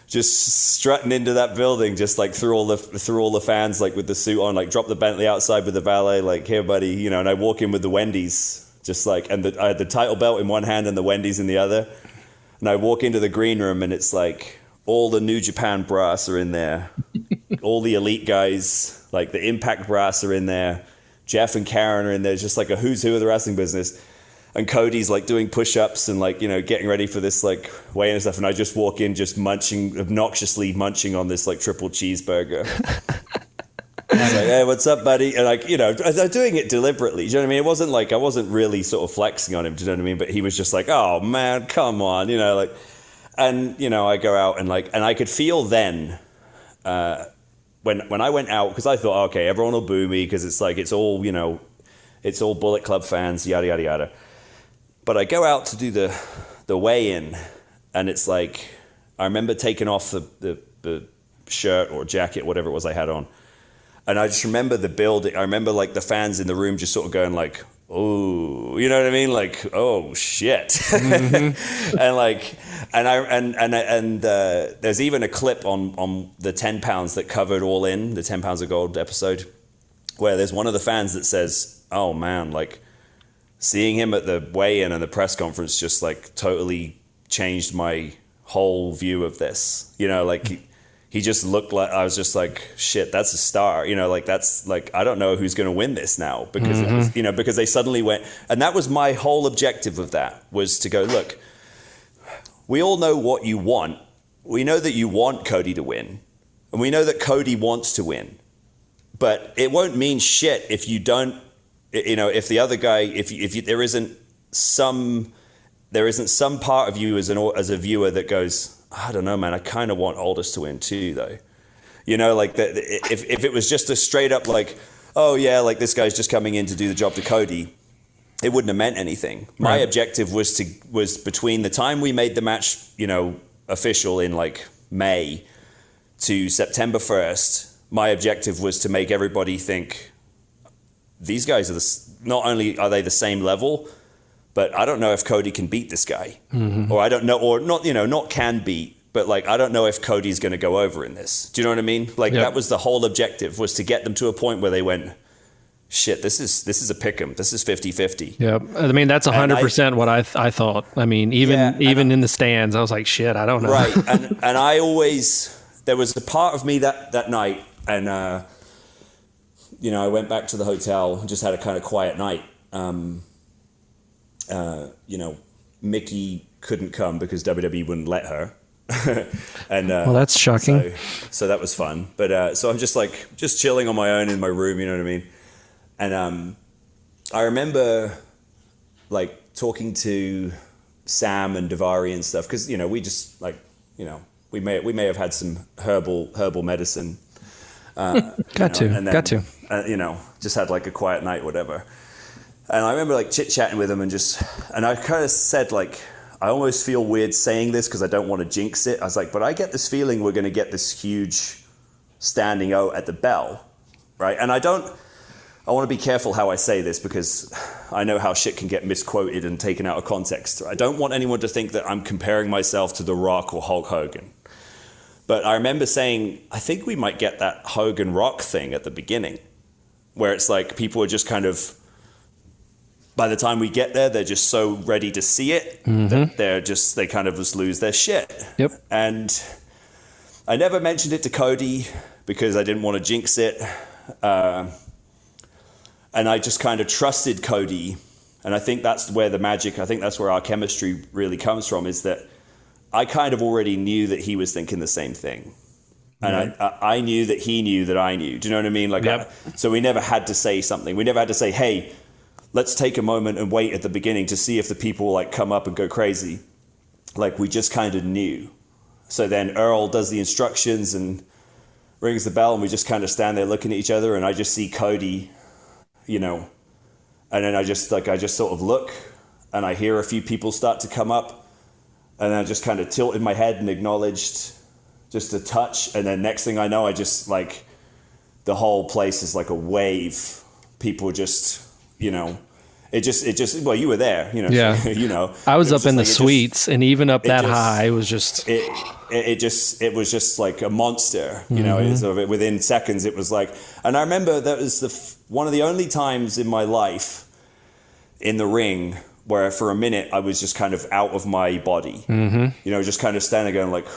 just strutting into that building, just like through all the fans, like with the suit on, like drop the Bentley outside with the valet, like, here, buddy, and I walk in with the Wendy's, just like, and I had the title belt in one hand and the Wendy's in the other. And I walk into the green room and it's like all the New Japan brass are in there. All the elite guys, like the Impact brass are in there. Jeff and Karen are in there, just like a who's who of the wrestling business. And Cody's like doing push-ups and like, getting ready for this like weigh-in and stuff. And I just walk in just obnoxiously munching on this like triple cheeseburger. I was like, hey, what's up, buddy? And like, I'm doing it deliberately. Do you know what I mean? It wasn't like, I wasn't really sort of flexing on him. Do you know what I mean? But he was just like, oh man, come on, and I go out and I could feel then, when I went out, because I thought, okay, everyone will boo me because it's like, it's all Bullet Club fans, yada, yada, yada. But I go out to do the weigh-in, and it's like, I remember taking off the shirt or jacket, whatever it was I had on. And I just remember the building. I remember like the fans in the room just sort of going like, oh, you know what I mean? Like, oh shit. Mm-hmm. and there's even a clip on the 10 pounds that covered All In, the 10 pounds of gold episode, where there's one of the fans that says, oh man, like seeing him at the weigh-in and the press conference just like totally changed my whole view of this. He just looked like, I was just like, shit, that's a star. That's like, I don't know who's going to win this now because it was, because they suddenly went, and that was my whole objective of that, was to go, look, we all know what you want. We know that you want Cody to win, and we know that Cody wants to win, but it won't mean shit if you don't, if the other guy, if there isn't some part of you as a viewer that goes, I don't know, man, I kind of want Aldis to win too, though. Like that. If it was just a straight up like, oh yeah, like this guy's just coming in to do the job to Cody, it wouldn't have meant anything. My objective was between the time we made the match, official in like May to September 1st. My objective was to make everybody think these guys are not only are they the same level, but I don't know if Cody can beat this guy. Mm-hmm. Or I don't know, or not, not can beat, but like, I don't know if Cody's going to go over in this. Do you know what I mean? Like That was the whole objective, was to get them to a point where they went, shit, this is a pick'em. This is 50-50. Yep. I mean, that's 100% what I thought. I mean, even in the stands, I was like, shit, I don't know. Right. and I always, there was a part of me that night, and, I went back to the hotel and just had a kind of quiet night. Mickey couldn't come because WWE wouldn't let her. And well, that's shocking. So that was fun. But so I'm just chilling on my own in my room, you know what I mean? And I remember like talking to Sam and Daivari and stuff, because we just we may have had some herbal medicine. Got to. Just had like a quiet night, whatever. And I remember like chit-chatting with him and I kind of said like, I almost feel weird saying this because I don't want to jinx it. I was like, but I get this feeling we're going to get this huge standing O at the bell, right? And I want to be careful how I say this because I know how shit can get misquoted and taken out of context. I don't want anyone to think that I'm comparing myself to The Rock or Hulk Hogan. But I remember saying, I think we might get that Hogan Rock thing at the beginning, where it's like people are just kind of, by the time we get there, they're just so ready to see it that they kind of just lose their shit. Yep. And I never mentioned it to Cody because I didn't want to jinx it. And I just kind of trusted Cody. And I think that's where the magic, I think that's where our chemistry really comes from, is that I kind of already knew that he was thinking the same thing. And I knew that he knew that I knew. Do you know what I mean? Like, so we never had to say something. We never had to say, hey, let's take a moment and wait at the beginning to see if the people like come up and go crazy. Like, we just kind of knew. So then Earl does the instructions and rings the bell, and we just kind of stand there looking at each other, and I just see Cody, you know, and then I just sort of look, and I hear a few people start to come up, and then I just kind of tilted my head and acknowledged just a touch, and then next thing I know, I just like the whole place is like a wave. People just, you know, it just well, you were there, you know. Yeah. You know, I was up in the suites, and even up that high, it was just it was just like a monster, you know. It sort of, within seconds, it was like, and I remember that was one of the only times in my life in the ring where for a minute I was just kind of out of my body, you know, just kind of standing there going like,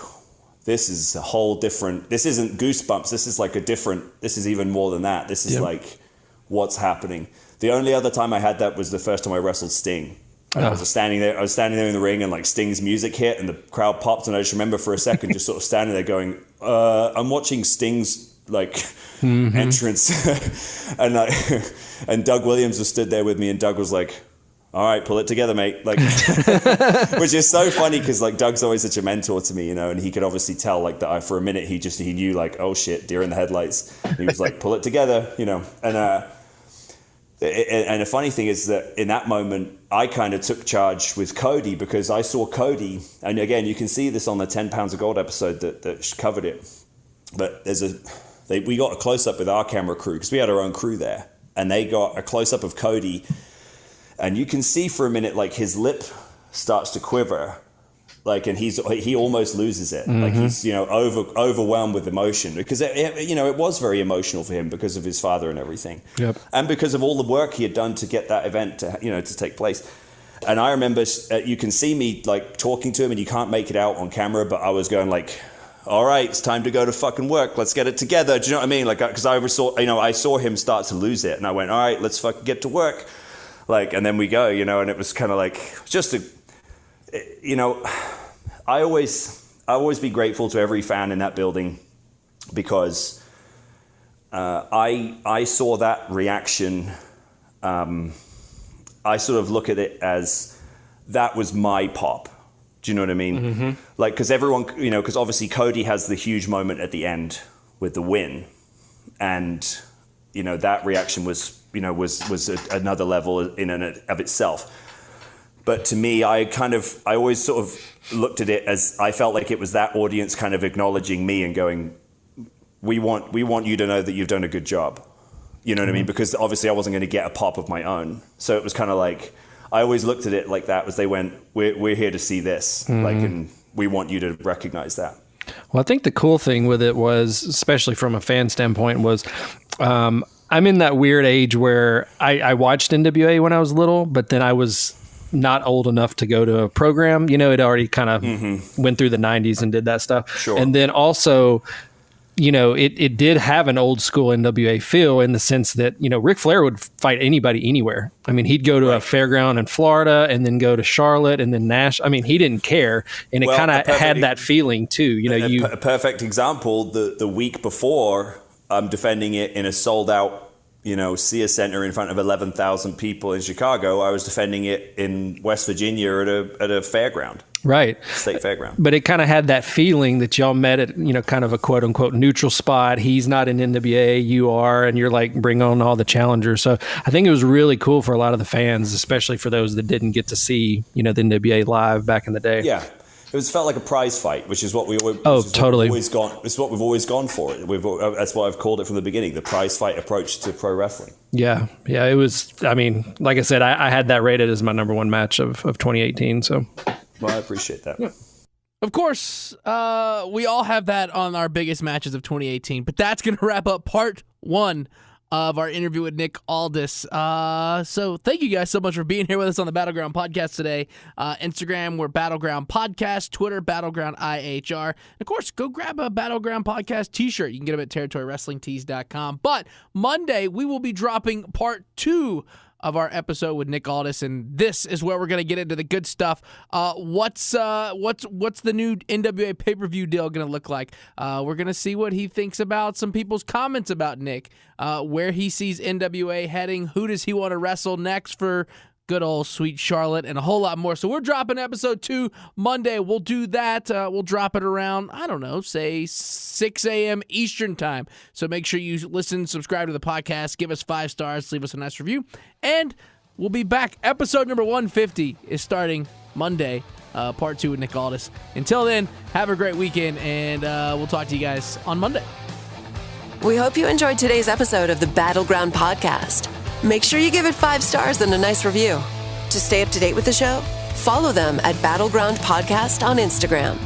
this is a whole different, this isn't Goosebumps, this is like a different, this is even more than that. This is like what's happening. The only other time I had that was the first time I wrestled Sting. I was standing there in the ring, and like Sting's music hit and the crowd popped, and I just remember for a second just sort of standing there going, I'm watching Sting's like entrance. And Doug Williams was stood there with me, and Doug was like, all right, pull it together, mate. Like, which is so funny because like Doug's always such a mentor to me, you know, and he could obviously tell like that for a minute he knew like, oh shit, deer in the headlights. And he was like, pull it together, you know. And the funny thing is that in that moment, I kind of took charge with Cody because I saw Cody, and again, you can see this on the 10 Pounds of Gold episode that covered it. But we got a close up with our camera crew because we had our own crew there, and they got a close up of Cody. And you can see for a minute, like his lip starts to quiver, like, and he almost loses it, like he's, you know, overwhelmed with emotion because it was very emotional for him because of his father and everything, and because of all the work he had done to get that event to take place. And I remember you can see me like talking to him, and you can't make it out on camera, but I was going like, all right, it's time to go to fucking work. Let's get it together. Do you know what I mean? Like, because I saw him start to lose it, and I went, all right, let's fucking get to work. Like, and then we go, you know, and it was kind of like just I always be grateful to every fan in that building because I saw that reaction. I sort of look at it as that was my pop. Do you know what I mean? Like, because everyone, you know, because obviously Cody has the huge moment at the end with the win, and you know that reaction was another level in and of itself. But to me, I always sort of looked at it as I felt like it was that audience kind of acknowledging me and going, we want you to know that you've done a good job. You know what I mean? Because obviously I wasn't going to get a pop of my own. So it was kind of like, I always looked at it like that, as they went, we're here to see this. Like, and we want you to recognize that. Well, I think the cool thing with it was, especially from a fan standpoint, was I'm in that weird age where I watched NWA when I was little, but then I was not old enough to go to a program. You know, it already kind of went through the 90s and did that stuff. Sure. And then also, you know, it did have an old school NWA feel in the sense that, you know, Ric Flair would fight anybody anywhere. I mean, he'd go to a fairground in Florida and then go to Charlotte and then Nash. I mean, he didn't care. And it kind of had that feeling too. You know, a perfect example, the week before, I'm defending it in a sold out, you know, Sears Center in front of 11,000 people in Chicago. I was defending it in West Virginia at a fairground. Right. State fairground. But it kind of had that feeling that y'all met at, you know, kind of a quote unquote neutral spot. He's not in NWA, you are, and you're like, bring on all the challengers. So I think it was really cool for a lot of the fans, especially for those that didn't get to see, you know, the NWA live back in the day. Yeah. It felt like a prize fight, which is what we always. Totally. It's what we've always gone for. That's what I've called it from the beginning: the prize fight approach to pro wrestling. Yeah, it was. I mean, like I said, I had that rated as my number one match of 2018. So, well, I appreciate that. Yeah. Of course, we all have that on our biggest matches of 2018. But that's going to wrap up part one of our interview with Nick Aldis. So thank you guys so much for being here with us on the Battleground Podcast today. Instagram, we're Battleground Podcast. Twitter, Battleground IHR. Of course, go grab a Battleground Podcast t-shirt. You can get them at territorywrestlingtees.com. But Monday, we will be dropping part two of our episode with Nick Aldis, and this is where we're going to get into the good stuff. What's the new NWA pay-per-view deal going to look like? We're going to see what he thinks about some people's comments about Nick, where he sees NWA heading, who does he want to wrestle next for good old sweet Charlotte, and a whole lot more. So we're dropping episode 2 Monday. We'll do that. We'll drop it around, I don't know, say 6 a.m. Eastern time. So make sure you listen, subscribe to the podcast, give us 5 stars, leave us a nice review, and we'll be back. Episode number 150 is starting Monday, part 2 with Nick Aldis. Until then, have a great weekend, and we'll talk to you guys on Monday. We hope you enjoyed today's episode of the Battleground Podcast. Make sure you give it 5 stars and a nice review. To stay up to date with the show, follow them at Battleground Podcast on Instagram.